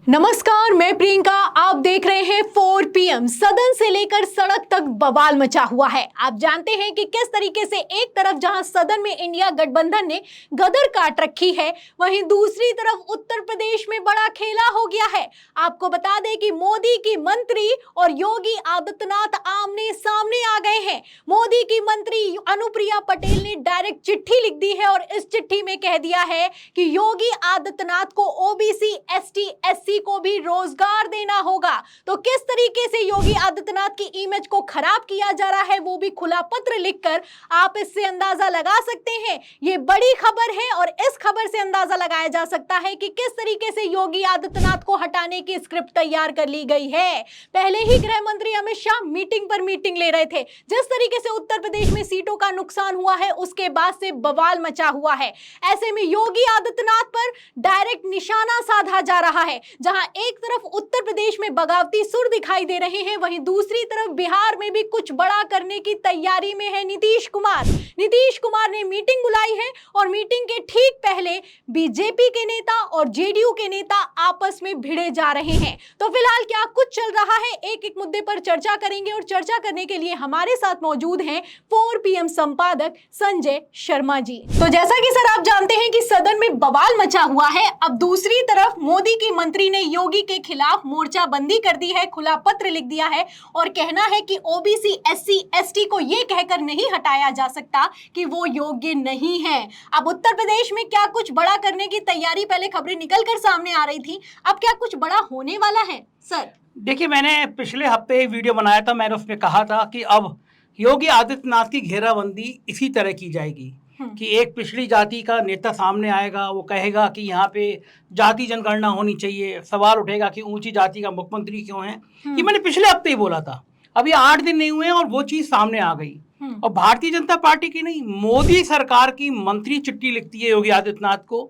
नमस्कार, मैं प्रियंका। आप देख रहे हैं 4 PM। सदन से लेकर सड़क तक बवाल मचा हुआ है। आप जानते हैं कि किस तरीके से एक तरफ जहां सदन में इंडिया गठबंधन ने गदर काट रखी है, वहीं दूसरी तरफ उत्तर प्रदेश में बड़ा खेला हो गया है। आपको बता दें कि मोदी की मंत्री और योगी आदित्यनाथ आमने सामने आ गए हैं। मोदी की मंत्री अनुप्रिया पटेल ने डायरेक्ट चिट्ठी लिख दी है और इस चिट्ठी में कह दिया है कि योगी आदित्यनाथ को ओबीसी, एसटी, एससी को भी रोजगार देना होगा। तो किस तरीके से योगी आदित्यनाथ की इमेज को खराब किया जा रहा है, वो भी खुला पत्र लिखकर, आप इससे अंदाजा लगा सकते हैं। ये बड़ी खबर है और इस खबर से अंदाजा लगाया जा सकता है कि किस तरीके से योगी आदित्यनाथ को हटाने की स्क्रिप्ट तैयार कर ली गई है। पहले ही गृह मंत्री अमित शाह मीटिंग पर मीटिंग ले रहे थे। जिस तरीके से उत्तर प्रदेश में सीटों का नुकसान हुआ है, उसके बाद से बवाल मचा हुआ है। ऐसे में योगी आदित्यनाथ पर डायरेक्ट निशाना साधा जा रहा है। जहां एक तरफ उत्तर प्रदेश में बगावती सुर दिखाई दे रहे हैं, वहीं दूसरी तरफ बिहार में भी कुछ बड़ा करने की तैयारी में है नीतीश कुमार। नीतीश कुमार ने मीटिंग बुलाई है और मीटिंग के ठीक पहले बीजेपी के नेता और जेडीयू के नेता आपस में भिड़े जा रहे हैं। तो फिलहाल क्या कुछ चल रहा है, एक एक मुद्दे पर चर्चा करेंगे और चर्चा करने के लिए हमारे साथ मौजूद हैं 4 PM संपादक संजय शर्मा जी। तो जैसा कि सर आप जानते हैं कि सदन में बवाल मचा हुआ है। अब दूसरी तरफ मोदी की मंत्री ने योगी के खिलाफ मोर्चाबंदी कर दी है, खुला पत्र लिख दिया है और कहना है कि ओबीसी, एससी, एसटी को यह कहकर नहीं हटाया जा सकता कि वो योग्य नहीं है। अब उत्तर प्रदेश में क्या कुछ बड़ा करने की तैयारी, पहले खबरें निकलकर सामने आ रही थी, अब क्या कुछ बड़ा होने वाला है सर? देखिए, मैंने पिछले हफ्ते एक वीडियो बनाया था। मैंने उसमें कहा था कि अब योगी आदित्यनाथ की घेराबंदी इसी तरह की जाएगी कि एक पिछड़ी जाति का नेता सामने आएगा, वो कहेगा कि यहाँ पे जाति जनगणना होनी चाहिए। सवाल उठेगा कि ऊंची जाति का मुख्यमंत्री क्यों है। ये मैंने पिछले हफ्ते ही बोला था। अभी 8 दिन नहीं हुए हैं और वो चीज सामने आ गई। और भारतीय जनता पार्टी की नहीं, मोदी सरकार की मंत्री चिट्ठी लिखती है योगी आदित्यनाथ को।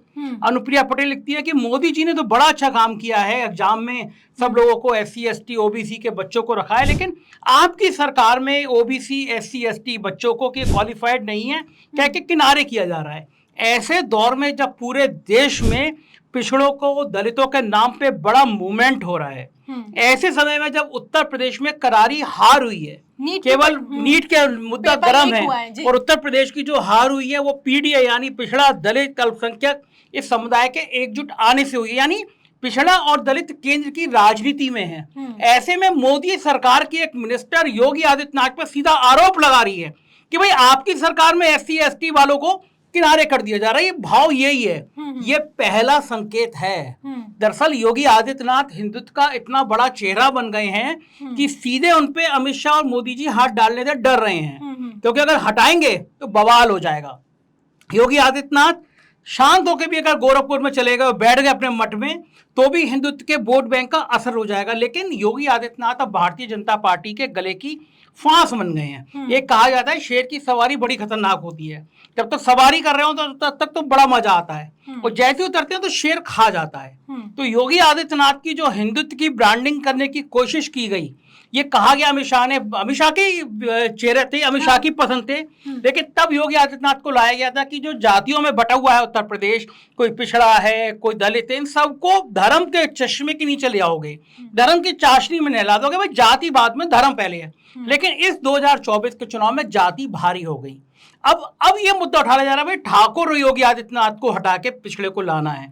अनुप्रिया पटेल लिखती है कि मोदी जी ने तो बड़ा अच्छा काम किया है, एग्जाम में सब लोगों को एससी, एसटी, ओबीसी के बच्चों को रखा है, लेकिन आपकी सरकार में ओबीसी, एससी, एसटी बच्चों को कि क्वालिफाइड नहीं है कह के किनारे किया जा रहा है। ऐसे दौर में जब पूरे देश में पिछड़ों को, दलितों के नाम पे बड़ा मूवमेंट हो रहा है, ऐसे समय में जब उत्तर प्रदेश में करारी हार हुई है, केवल नीट के मुद्दा गर्म है और उत्तर प्रदेश की जो हार हुई है वो पीडीए यानी पिछड़ा दलित अल्पसंख्यक इस समुदाय के एकजुट आने से हुई है, यानी पिछड़ा और दलित केंद्र की राजनीति में है। ऐसे में मोदी सरकार की एक मिनिस्टर योगी आदित्यनाथ पर सीधा आरोप लगा रही है कि भाई आपकी सरकार में एससी, एसटी वालों को किनारे कर दिया जा रहा है। ये भाव यही है, ये पहला संकेत है। दरअसल योगी आदित्यनाथ हिंदुत्व का इतना बड़ा चेहरा बन गए हैं कि सीधे उन पे अमित शाह और मोदी जी हाथ डालने से डर रहे हैं, क्योंकि अगर हटाएंगे तो बवाल हो जाएगा। योगी आदित्यनाथ शांत होकर भी अगर गोरखपुर में चले गए, बैठ गए अपने मठ में, तो भी हिंदुत्व के वोट बैंक का असर हो जाएगा। लेकिन योगी आदित्यनाथ अब भारतीय जनता पार्टी के गले की फांस बन गए हैं। एक कहा जाता है शेर की सवारी बड़ी खतरनाक होती है। जब तक सवारी कर रहे हो तो तब तक तो बड़ा मजा आता है, और जैसे उतरते हैं तो शेर खा जाता है। तो योगी आदित्यनाथ की जो हिंदुत्व की ब्रांडिंग करने की कोशिश की गई, ये कहा गया अमित शाह के चेहरे थे, अमित शाह की पसंद थे, लेकिन तब योगी आदित्यनाथ को लाया गया था कि जो जातियों में बटा हुआ है उत्तर प्रदेश, कोई पिछड़ा है, कोई दलित है, इन सबको धर्म के चश्मे के नीचे ले आओगे, धर्म की चाशनी में नहला दोगे। भाई जाति बाद में, धर्म पहले है। लेकिन इस 2024 के चुनाव में जाति भारी हो गई। अब ये मुद्दा उठाया जा रहा है, भाई ठाकुर योगी आदित्यनाथ को हटा के पिछड़े को लाना है।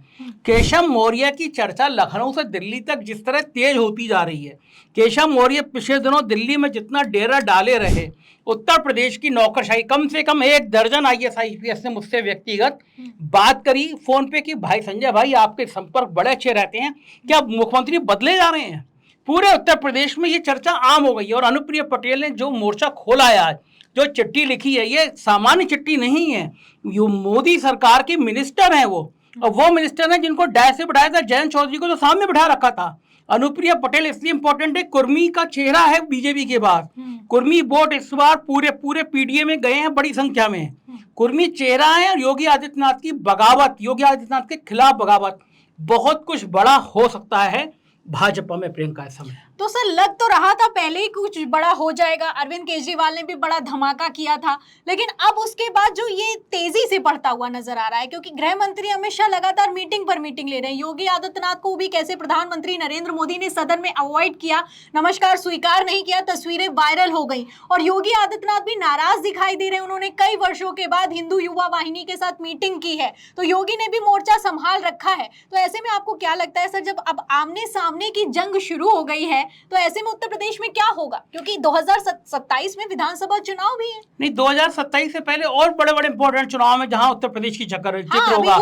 केशव मौर्य की चर्चा लखनऊ से दिल्ली तक जिस तरह तेज होती जा रही है, केशव मौर्य पिछले दिनों दिल्ली में जितना डेरा डाले रहे, उत्तर प्रदेश की नौकरशाही, कम से कम 1 दर्जन IAS IPS ने मुझसे व्यक्तिगत बात करी फोन पे कि भाई संजय भाई, आपके संपर्क बड़े अच्छे रहते हैं, क्या मुख्यमंत्री बदले जा रहे हैं? पूरे उत्तर प्रदेश में ये चर्चा आम हो गई है। और अनुप्रिया पटेल ने जो मोर्चा खोला है आज, जो चिट्ठी लिखी है, ये सामान्य चिट्ठी नहीं है। यो मोदी सरकार की मिनिस्टर हैं वो, और वो मिनिस्टर हैं जिनको डैश से बिठाया था। जयंत चौधरी को तो सामने बिठा रखा था। अनुप्रिया पटेल इसलिए इंपॉर्टेंट है, कुर्मी का चेहरा है बीजेपी के बाद। कुर्मी वोट इस बार पूरे पीडीए में गए हैं बड़ी संख्या में। कुर्मी चेहरा है और योगी आदित्यनाथ की बगावत, योगी आदित्यनाथ के खिलाफ बगावत, बहुत कुछ बड़ा हो सकता है भाजपा में प्रियंका इस समय। तो सर लग तो रहा था पहले ही कुछ बड़ा हो जाएगा, अरविंद केजरीवाल ने भी बड़ा धमाका किया था, लेकिन अब उसके बाद जो ये तेजी से बढ़ता हुआ नजर आ रहा है, क्योंकि गृह मंत्री अमित शाह लगातार मीटिंग पर मीटिंग ले रहे हैं। योगी आदित्यनाथ को भी कैसे प्रधानमंत्री नरेंद्र मोदी ने सदन में अवॉइड किया, नमस्कार स्वीकार नहीं किया, तस्वीरें वायरल हो गई और योगी आदित्यनाथ भी नाराज दिखाई दे रहे हैं। उन्होंने कई वर्षों के बाद हिंदू युवा वाहिनी के साथ मीटिंग की है, तो योगी ने भी मोर्चा संभाल रखा है। तो ऐसे में आपको क्या लगता है सर, जब अब आमने सामने की जंग शुरू हो गई है तो ऐसे में उत्तर प्रदेश में क्या होगा, क्योंकि 2027 में विधानसभा चुनाव भी है। नहीं, 2027 से पहले और बड़े बड़े इंपॉर्टेंट चुनाव में जहां उत्तर प्रदेश की जिक्र होगा।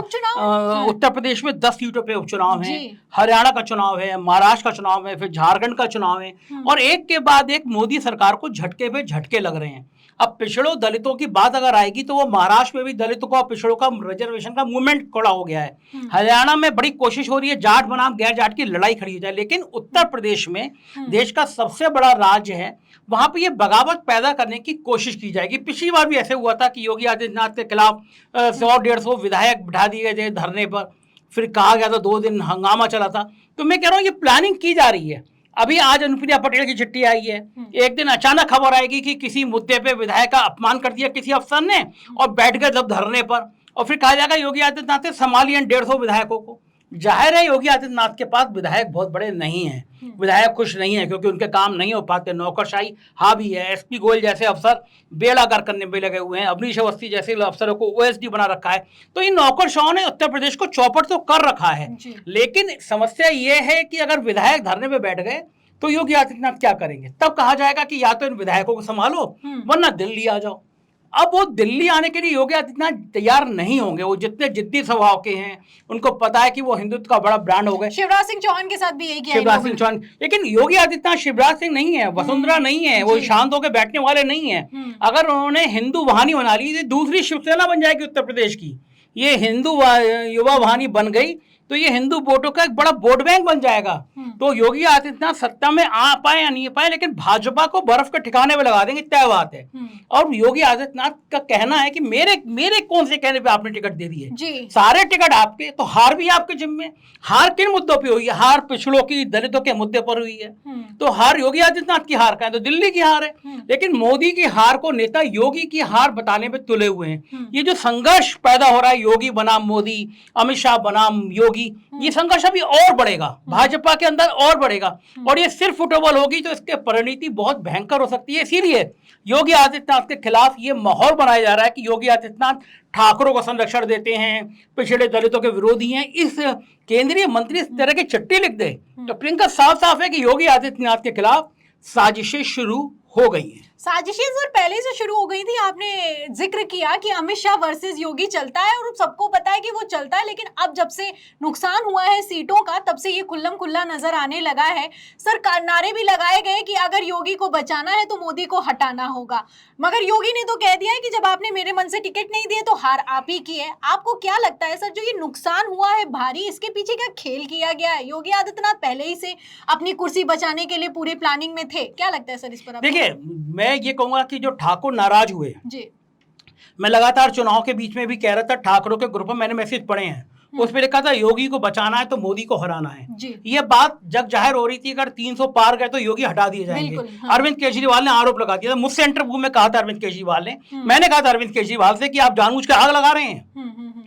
उत्तर प्रदेश में 10 सीटों पे उपचुनाव है, हरियाणा का चुनाव है, महाराष्ट्र का चुनाव है, फिर झारखंड का चुनाव है और एक के बाद एक मोदी सरकार को झटके पे झटके लग रहे हैं। अब पिछड़ों दलितों की बात अगर आएगी तो वो महाराष्ट्र में भी दलितों का पिछड़ों का रिजर्वेशन का मूवमेंट खड़ा हो गया है। हरियाणा में बड़ी कोशिश हो रही है जाट बनाम गैर जाट की लड़ाई खड़ी हो जाए, लेकिन उत्तर प्रदेश में देश का सबसे बड़ा राज्य है, वहां पे ये बगावत पैदा करने की कोशिश की जाएगी। पिछली बार भी ऐसे हुआ था कि योगी आदित्यनाथ के खिलाफ 100-150 विधायक बिठा दिए गए थे धरने पर, फिर कहा गया था 2 दिन हंगामा चला था। तो मैं कह रहा हूँ ये प्लानिंग की जा रही है। अभी आज अनुप्रिया पटेल की चिट्ठी आई है, एक दिन अचानक खबर आएगी कि किसी मुद्दे पे विधायक का अपमान कर दिया किसी अफसर ने और बैठ गए जब धरने पर, और फिर कहा जाएगा योगी आदित्यनाथ ने संभालिए 150 विधायकों को। जाहिर है योगी आदित्यनाथ के पास विधायक बहुत बड़े नहीं हैं, विधायक खुश नहीं है क्योंकि उनके काम नहीं हो पाते, नौकरशाही हावी है। एसपी गोयल जैसे अफसर बेड़ा गर्क करने में लगे हुए हैं, अवनीश अवस्थी जैसे अफसरों को ओएसडी बना रखा है। तो इन नौकरशाहों ने उत्तर प्रदेश को चौपट तो कर रखा है, लेकिन समस्या ये है कि अगर विधायक धरने में बैठ गए तो योगी आदित्यनाथ क्या करेंगे? तब कहा जाएगा कि या तो इन विधायकों को संभालो वरना दिल्ली आ जाओ। अब वो दिल्ली आने के लिए योगी आदित्यनाथ तैयार नहीं होंगे। वो जितने जिद्दी स्वभाव के हैं, उनको पता है कि वो हिंदुत्व का बड़ा ब्रांड हो गए। शिवराज सिंह चौहान के साथ भी यही किया, शिवराज सिंह चौहान, लेकिन योगी आदित्यनाथ शिवराज सिंह नहीं है, वसुंधरा नहीं है, वो शांत होकर बैठने वाले नहीं है। अगर उन्होंने हिंदू वाहिनी बना ली, दूसरी शिवसेना बन जाएगी उत्तर प्रदेश की। ये हिंदू युवा वाहिनी बन गई तो ये हिंदू वोटों का एक बड़ा वोट बैंक बन जाएगा। तो योगी आदित्यनाथ सत्ता में आ पाए या नहीं पाए, लेकिन भाजपा को बर्फ के ठिकाने में लगा देंगे, तय बात है। और योगी आदित्यनाथ का कहना है कि मेरे कौन से कहने पे आपने टिकट दे दी है, सारे टिकट आपके, तो हार भी आपके जिम्मे। हार किन मुद्दों पे हुई है? हार पिछड़ों की, दलितों के मुद्दे पर हुई है। तो हार योगी आदित्यनाथ की हार का है तो दिल्ली की हार है, लेकिन मोदी की हार को नेता योगी की हार बताने में तुले हुए हैं। ये जो संघर्ष पैदा हो रहा है, योगी बनाम मोदी, अमित शाह बनाम योगी, ये संघर्ष अभी और बढ़ेगा, भाजपा के अंदर और बढ़ेगा, और ये सिर्फ फुटबॉल होगी तो इसके परिणति बहुत भयंकर हो सकती है। इसीलिए योगी आदित्यनाथ के खिलाफ ये माहौल बनाया जा रहा है कि योगी आदित्यनाथ ठाकुरों को संरक्षण देते हैं, पिछड़े दलितों के विरोधी हैं। इस केंद्रीय मंत्री इस तरह की चिट्ठी लिख दे तो प्रियंका साफ साफ है कि योगी आदित्यनाथ के खिलाफ साजिशें शुरू हो गई हैं। साजिशें सर पहले से शुरू हो गई थी। आपने जिक्र किया कि अमित शाह वर्सेस योगी चलता है और सबको पता है कि वो चलता है, लेकिन अब जब से नुकसान हुआ है सीटों का, तब से ये खुल्लम खुल्ला नजर आने लगा है। सर नारे भी लगाए गए कि अगर योगी को बचाना है तो मोदी को हटाना होगा, मगर योगी ने तो कह दिया है कि जब आपने मेरे मन से टिकट नहीं दिए तो हार आप ही की है। आपको क्या लगता है सर, जो ये नुकसान हुआ है भारी, इसके पीछे क्या खेल किया गया है? योगी आदित्यनाथ पहले ही से अपनी कुर्सी बचाने के लिए पूरे प्लानिंग में थे, क्या लगता है सर इस पर? देखिए, मैं ये कहूंगा कि जो ठाकुर नाराज हुए जी, मैं लगातार चुनाव के बीच में भी कह रहा था, ठाकुरों के ग्रुप में मैंने मैसेज पढ़े हैं, उस पर लिखा था योगी को बचाना है तो मोदी को हराना है जी। ये बात जग जाहिर हो रही थी, अगर 300 पार गए तो योगी हटा दिए जाएंगे। हाँ। अरविंद केजरीवाल ने आरोप लगा दिया था, मुझसे इंटरव्यू में कहा था अरविंद केजरीवाल ने, मैंने कहा था अरविंद केजरीवाल से कि आप जानबूझ के आग लगा रहे हैं।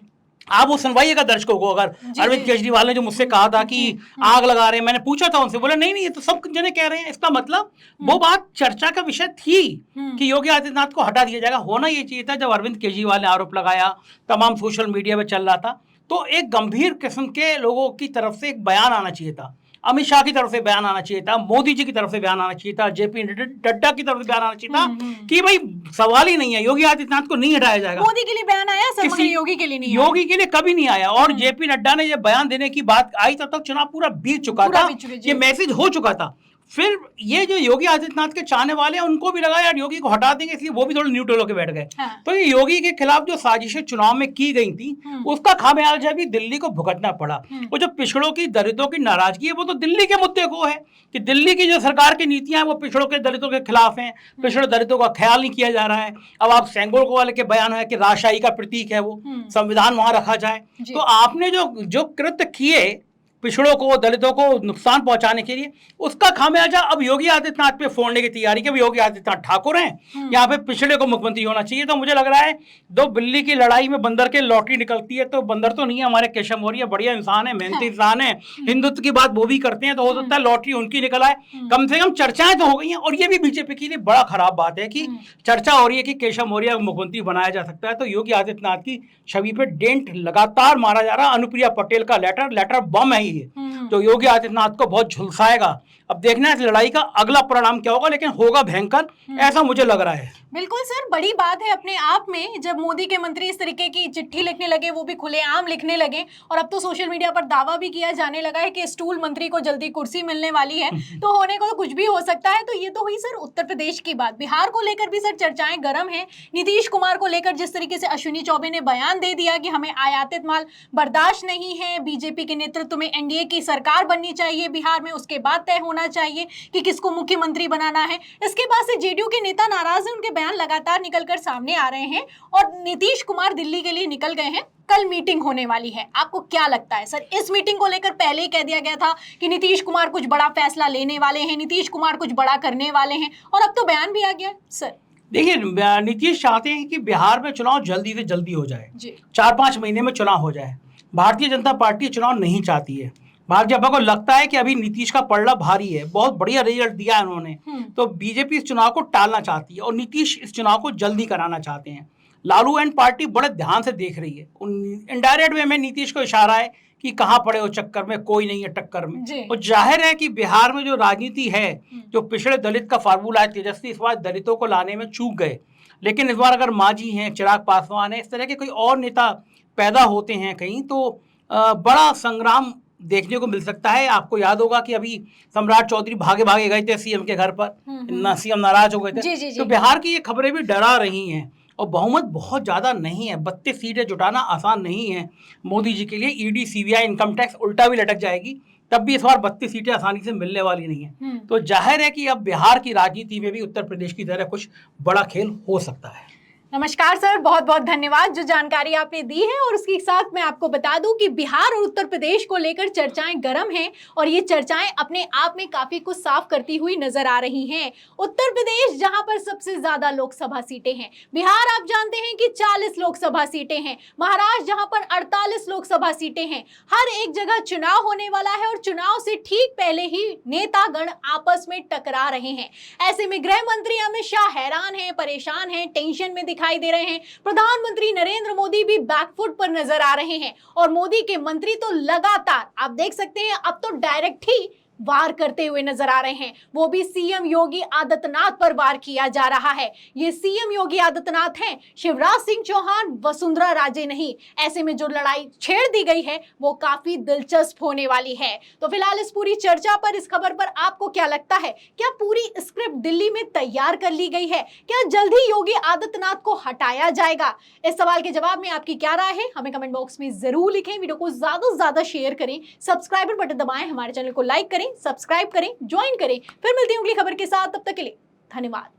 आप वो सुनवाइएगा दर्शकों को। अगर अरविंद केजरीवाल ने जो मुझसे कहा था कि आग लगा रहे हैं, मैंने पूछा था उनसे, बोले नहीं ये तो सब जने कह रहे हैं। इसका मतलब वो बात चर्चा का विषय थी कि योगी आदित्यनाथ को हटा दिया जाएगा। होना ये चाहिए था जब अरविंद केजरीवाल ने आरोप लगाया, तमाम सोशल मीडिया में चल रहा था, तो एक गंभीर किस्म के लोगों की तरफ से एक बयान आना चाहिए था। अमित शाह की तरफ से बयान आना चाहिए था, मोदी जी की तरफ से बयान आना चाहिए था, जेपी नड्डा की तरफ से बयान आना चाहिए था कि भाई सवाल ही नहीं है, योगी आदित्यनाथ को नहीं हटाया जाएगा। मोदी के लिए बयान आया सर, मगर योगी के लिए नहीं, योगी के लिए कभी नहीं आया। और जेपी नड्डा ने जब बयान देने की बात आई तब तक चुनाव पूरा बीत चुका था, ये मैसेज हो चुका था। फिर ये जो योगी आदित्यनाथ के चाहने वाले हैं उनको भी लगा यार योगी को हटा देंगे, इसलिए वो भी थोड़े न्यूट्रल होकर बैठ गए। हाँ। तो ये योगी के खिलाफ जो साजिशें चुनाव में की गई थी उसका खामियाजा भी दिल्ली को भुगतना पड़ा। वो जो पिछड़ों की दलितों की नाराजगी है वो तो दिल्ली के मुद्दे को है कि दिल्ली की जो सरकार की नीतियां हैं वो पिछड़ों के दलितों के खिलाफ हैं, पिछड़े दलितों का ख्याल नहीं किया जा रहा है। अब आप सेंगोल वाले के बयान है कि राजशाही का प्रतीक है वो, संविधान वहां रखा जाए। तो आपने जो कृत्य किए पिछड़ों को, दलितों को नुकसान पहुंचाने के लिए, उसका खामियाजा अब योगी आदित्यनाथ पे फोड़ने की तैयारी की। योगी आदित्यनाथ ठाकुर हैं, यहाँ पे पिछड़े को मुख्यमंत्री होना चाहिए। तो मुझे लग रहा है दो बिल्ली की लड़ाई में बंदर के लॉटरी निकलती है, तो बंदर तो नहीं है हमारे केशव मौर्य, बढ़िया इंसान है, मेहनती इंसान है, हिंदुत्व की बात वो भी करते हैं, तो हो सकता है लॉटरी उनकी निकल आए। कम से कम चर्चाएं तो हो गई हैं। और ये भी बीजेपी के लिए बड़ा खराब बात है कि चर्चा हो रही है कि केशव मौर्य को मुख्यमंत्री बनाया जा सकता है। तो योगी आदित्यनाथ की छवि पे डेंट लगातार मारा जा रहा है। अनुप्रिया पटेल का लेटर बम है ये, जो योगी आदित्यनाथ को बहुत झुलसाएगा। अब देखना है इस लड़ाई का अगला परिणाम क्या होगा, लेकिन होगा भयंकर, ऐसा मुझे लग रहा है। बिल्कुल सर, बड़ी बात है अपने आप में जब मोदी के मंत्री इस तरीके की चिट्ठी लिखने लगे, वो भी खुलेआम लिखने लगे। और अब तो सोशल मीडिया पर दावा भी किया जाने लगा है कि स्टूल मंत्री को जल्दी कुर्सी मिलने वाली है, तो होने को तो कुछ भी हो सकता है। तो ये तो हुई सर उत्तर प्रदेश की बात। बिहार को लेकर भी सर चर्चाएं गर्म हैं। नीतीश कुमार को लेकर जिस तरीके से अश्विनी चौबे ने बयान दे दिया कि हमें आयातित माल बर्दाश्त नहीं है, बीजेपी के नेतृत्व में एनडीए की सरकार बननी चाहिए बिहार में, उसके बाद तय होना चाहिए कि किसको मुख्यमंत्री बनाना है। इसके बाद से जेडीयू के नेता नाराज हैं, उनके बयान लगातार निकलकर सामने आ रहे हैं और नीतीश कुमार दिल्ली के लिए निकल गए हैं। कल मीटिंग होने वाली है, आपको क्या लगता है सर? इस मीटिंग को लेकर पहले ही कह दिया गया था कि नीतीश कुमार कुछ बड़ा फैसला लेने वाले हैं, नीतीश कुमार कुछ बड़ा करने वाले हैं, और अब तो बयान भी आ गया सर। देखिए, नीतीश चाहते हैं कि बिहार में चुनाव जल्दी से जल्दी हो जाए, 4-5 महीने में चुनाव हो जाए। भारतीय जनता पार्टी चुनाव नहीं चाहती है। भारतीय जनता को लगता है कि अभी नीतीश का पलड़ा भारी है, बहुत बढ़िया रिजल्ट दिया है उन्होंने, तो बीजेपी इस चुनाव को टालना चाहती है और नीतीश इस चुनाव को जल्दी कराना चाहते हैं। लालू एंड पार्टी बड़े ध्यान से देख रही है। इनडायरेक्ट वे में नीतीश को इशारा है कि कहाँ पड़े हो चक्कर में, कोई नहीं है टक्कर में। और जाहिर है कि बिहार में जो राजनीति है, जो पिछड़े दलित का फार्मूला है, तेजस्वी इस बार दलितों को लाने में चूक गए। लेकिन इस बार अगर मांझी हैं, चिराग पासवान है, इस तरह के कोई और नेता पैदा होते हैं कहीं, तो बड़ा संग्राम देखने को मिल सकता है। आपको याद होगा कि अभी सम्राट चौधरी भागे भागे गए थे सीएम के घर पर, सीएम नाराज हो गए थे। तो बिहार की ये खबरें भी डरा रही हैं और बहुमत बहुत ज़्यादा नहीं है। 32 सीटें जुटाना आसान नहीं है मोदी जी के लिए। ईडी, सीबीआई, इनकम टैक्स उल्टा भी लटक जाएगी, तब भी इस बार 32 सीटें आसानी से मिलने वाली नहीं है। तो जाहिर है कि अब बिहार की राजनीति में भी उत्तर प्रदेश की तरह कुछ बड़ा खेल हो सकता है। नमस्कार सर, बहुत बहुत धन्यवाद जो जानकारी आपने दी है। और उसके साथ मैं आपको बता दूं कि बिहार और उत्तर प्रदेश को लेकर चर्चाएं गर्म हैं और ये चर्चाएं अपने आप में काफी कुछ साफ करती हुई नजर आ रही हैं। उत्तर प्रदेश जहां पर सबसे ज्यादा लोकसभा सीटें हैं, बिहार आप जानते हैं कि 40 लोकसभा सीटें हैं, महाराष्ट्र जहां पर 48 लोकसभा सीटें हैं। हर एक जगह चुनाव होने वाला है और चुनाव से ठीक पहले ही नेतागण आपस में टकरा रहे हैं। ऐसे में गृह मंत्री अमित शाह हैरान हैं, परेशान हैं, टेंशन में दिखाई दे रहे हैं। प्रधानमंत्री नरेंद्र मोदी भी बैकफुट पर नजर आ रहे हैं और मोदी के मंत्री तो लगातार आप देख सकते हैं अब तो डायरेक्ट ही वार करते हुए नजर आ रहे हैं। वो भी सीएम योगी आदित्यनाथ पर वार किया जा रहा है। ये सीएम योगी आदित्यनाथ हैं, शिवराज सिंह चौहान, वसुंधरा राजे नहीं। ऐसे में जो लड़ाई छेड़ दी गई है वो काफी दिलचस्प होने वाली है। तो फिलहाल इस पूरी चर्चा पर, इस खबर पर आपको क्या लगता है? क्या पूरी स्क्रिप्ट दिल्ली में तैयार कर ली गई है? क्या जल्द ही योगी आदित्यनाथ को हटाया जाएगा? इस सवाल के जवाब में आपकी क्या राय है हमें कमेंट बॉक्स में जरूर लिखें। वीडियो को ज्यादा से ज्यादा शेयर करें, सब्सक्राइबर बटन दबाएं, हमारे चैनल को लाइक करें, सब्सक्राइब करें, ज्वाइन करें। फिर मिलती हूं अगली खबर के साथ, तब तक के लिए धन्यवाद।